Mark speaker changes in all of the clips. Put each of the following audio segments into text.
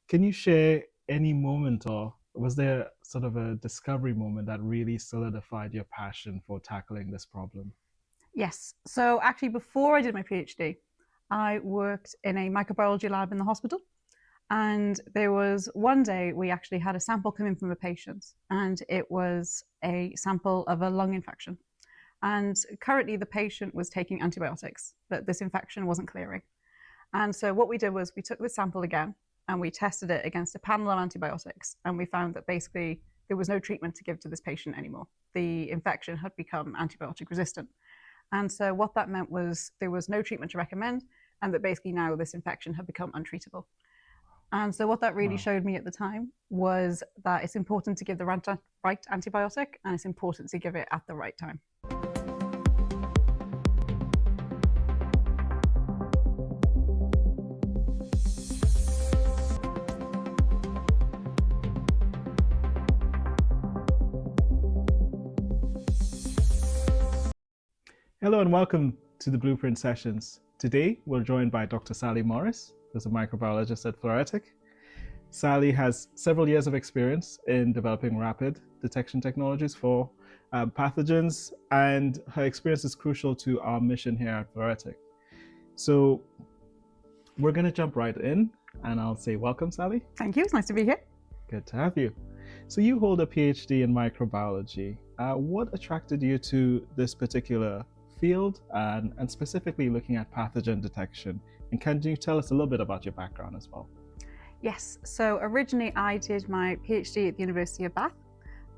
Speaker 1: Can you share any moment, or was there sort of a discovery moment that really solidified your passion for tackling this problem?
Speaker 2: Yes. So actually, before I did my PhD, I worked in a microbiology lab in the hospital. And there was one day we actually had a sample come in from a patient, and it was a sample of a lung infection. And currently, the patient was taking antibiotics, but this infection wasn't clearing. And so, what we did was we took the sample again and we tested it against a panel of antibiotics. And we found that basically there was no treatment to give to this patient anymore. The infection had become antibiotic resistant. And so what that meant was there was no treatment to recommend, and that basically now this infection had become untreatable. And so what that really
Speaker 1: Wow.
Speaker 2: showed me at the time was that it's important to give the right antibiotic, and it's important to give it at the right time.
Speaker 1: Hello and welcome to the Blueprint Sessions. Today, we're joined by Dr. Sali Morris, who's a microbiologist at Floretic. Sally has several years of experience in developing rapid detection technologies for pathogens, and her experience is crucial to our mission here at Floretic. So we're going to jump right in, and I'll say welcome, Sally.
Speaker 2: Thank you. It's nice to be here.
Speaker 1: Good to have you. So you hold a PhD in microbiology. What attracted you to this particular field, and specifically looking at pathogen detection? And can you tell us a little bit about your background as well?
Speaker 2: Yes. So originally I did my PhD at the University of Bath,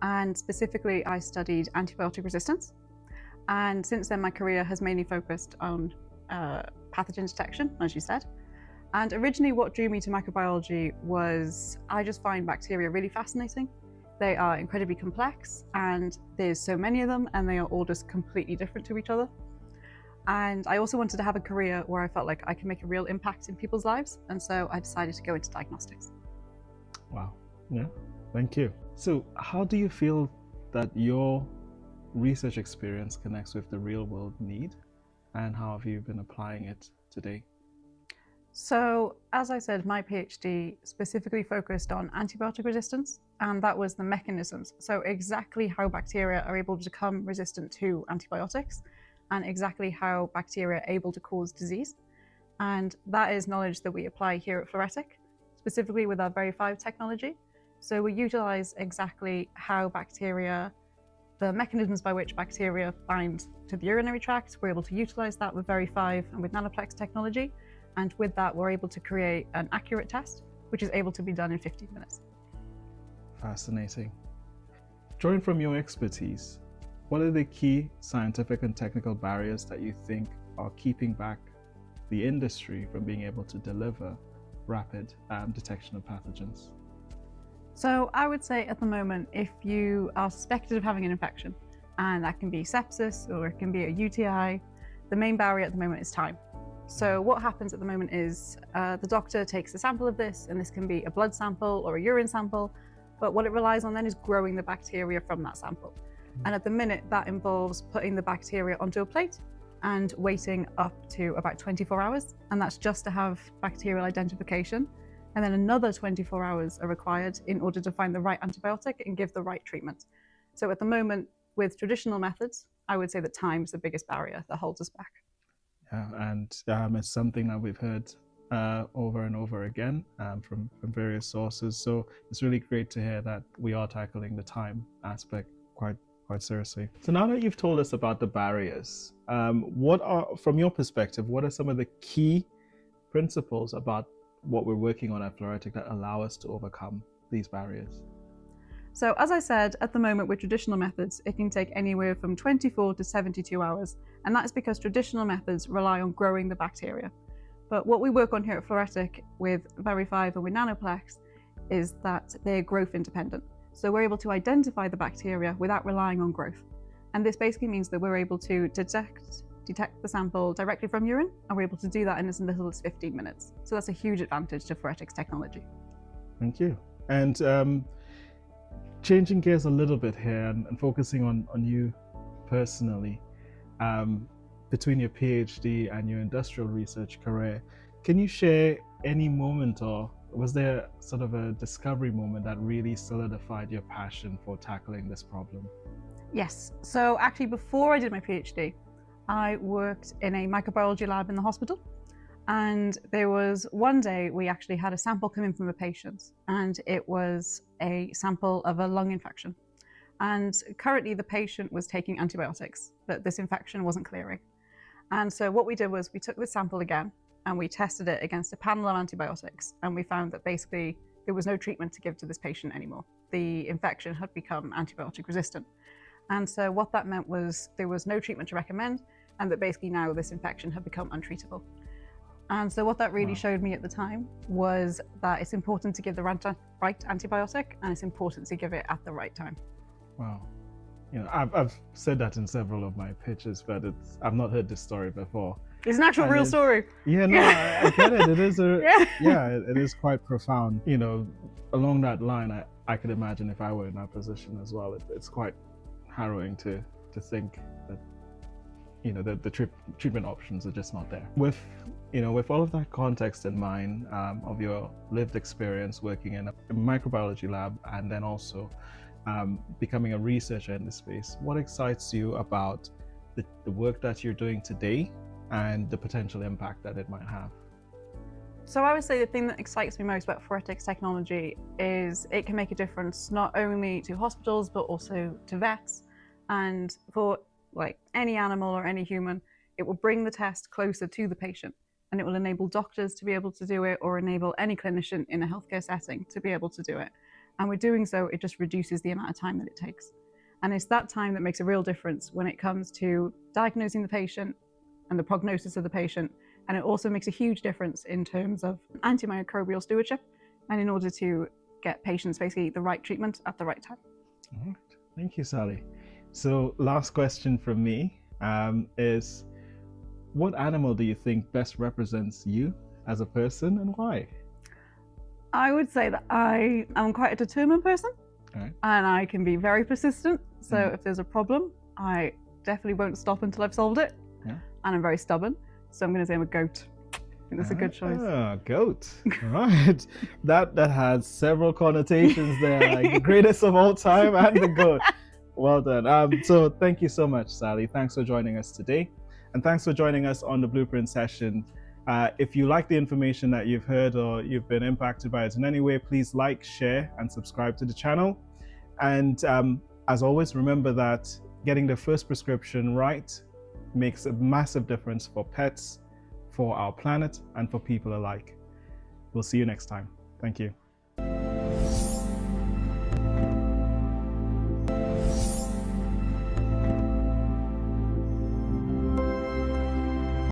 Speaker 2: and specifically I studied antibiotic resistance. And since then my career has mainly focused on pathogen detection, as you said. And originally what drew me to microbiology was I just find bacteria really fascinating. They are incredibly complex, and there's so many of them, and they are all just completely different to each other. And I also wanted to have a career where I felt like I could make a real impact in people's lives. And so I decided to go into diagnostics.
Speaker 1: Wow. Yeah. Thank you. So how do you feel that your research experience connects with the real world need, and how have you been applying it today?
Speaker 2: So, as I said, my PhD specifically focused on antibiotic resistance, and that was the mechanisms. So, exactly how bacteria are able to become resistant to antibiotics, and exactly how bacteria are able to cause disease. And that is knowledge that we apply here at Floretic, specifically with our Veri 5 technology. So, we utilize exactly how bacteria, the mechanisms by which bacteria bind to the urinary tract. We're able to utilize that with Veri 5 and with Nanoplex technology. And with that, we're able to create an accurate test, which is able to be done in 15 minutes.
Speaker 1: Fascinating. Drawing from your expertise, what are the key scientific and technical barriers that you think are keeping back the industry from being able to deliver rapid detection of pathogens?
Speaker 2: So I would say at the moment, if you are suspected of having an infection, and that can be sepsis or it can be a UTI, the main barrier at the moment is time. So what happens at the moment is the doctor takes a sample of this, and this can be a blood sample or a urine sample, but what it relies on then is growing the bacteria from that sample. And at the minute, that involves putting the bacteria onto a plate and waiting up to about 24 hours. And that's just to have bacterial identification. And then another 24 hours are required in order to find the right antibiotic and give the right treatment. So at the moment, with traditional methods, I would say that time is the biggest barrier that holds us back.
Speaker 1: Yeah, and it's something that we've heard over and over again from various sources. So it's really great to hear that we are tackling the time aspect quite seriously. So now that you've told us about the barriers, what are, from your perspective, what are some of the key principles about what we're working on at Floretic that allow us to overcome these barriers?
Speaker 2: So as I said, at the moment with traditional methods, it can take anywhere from 24 to 72 hours. And that's because traditional methods rely on growing the bacteria. But what we work on here at Floretic with Veri 5 and with Nanoplex is that they're growth independent. So we're able to identify the bacteria without relying on growth. And this basically means that we're able to detect the sample directly from urine, and we're able to do that in as little as 15 minutes. So that's a huge advantage to Floretic's technology.
Speaker 1: Thank you. And changing gears a little bit here and focusing on you personally, between your PhD and your industrial research career, can you share any moment or Was there sort of a discovery moment that really solidified your passion for tackling this problem?
Speaker 2: Yes. So actually, before I did my PhD, I worked in a microbiology lab in the hospital. And there was one day we actually had a sample come in from a patient, and it was a sample of a lung infection. And currently the patient was taking antibiotics, but this infection wasn't clearing. And so what we did was we took this sample again and we tested it against a panel of antibiotics. And we found that basically there was no treatment to give to this patient anymore. The infection had become antibiotic resistant. And so what that meant was there was no treatment to recommend, and that basically now this infection had become untreatable. And so what that really showed me at the time was that it's important to give the right antibiotic, and it's important to give it at the right time.
Speaker 1: Wow. You know, I've said that in several of my pitches, but I've not heard this story before.
Speaker 2: It's an actual real story.
Speaker 1: Yeah, no, I get it. It is
Speaker 2: Yeah.
Speaker 1: it is quite profound. You know, along that line, I could imagine if I were in that position as well. It's quite harrowing to think that, you know, the treatment options are just not there. With all of that context in mind, of your lived experience working in a microbiology lab and then also becoming a researcher in this space, what excites you about the work that you're doing today and the potential impact that it might have?
Speaker 2: So I would say the thing that excites me most about Forensics technology is it can make a difference not only to hospitals but also to vets, and for like any animal or any human. It will bring the test closer to the patient, and it will enable doctors to be able to do it, or enable any clinician in a healthcare setting to be able to do it. And with doing so, it just reduces the amount of time that it takes. And it's that time that makes a real difference when it comes to diagnosing the patient and the prognosis of the patient. And it also makes a huge difference in terms of antimicrobial stewardship, and in order to get patients basically the right treatment at the right time.
Speaker 1: All right. Thank you, Sally. So last question from me is, what animal do you think best represents you as a person, and why?
Speaker 2: I would say that I am quite a determined person,
Speaker 1: Right.
Speaker 2: and I can be very persistent. So if there's a problem, I definitely won't stop until I've solved it.
Speaker 1: Yeah.
Speaker 2: And I'm very stubborn. So I'm going to say I'm a goat. I think that's a good choice.
Speaker 1: Goat. Right. That has several connotations there, like the greatest of all time and the goat. Well done. So thank you so much, Sally. Thanks for joining us today. And thanks for joining us on the Blueprint session. If you like the information that you've heard or you've been impacted by it in any way, please like, share, and subscribe to the channel. And as always, remember that getting the first prescription right makes a massive difference for pets, for our planet, and for people alike. We'll see you next time. Thank you.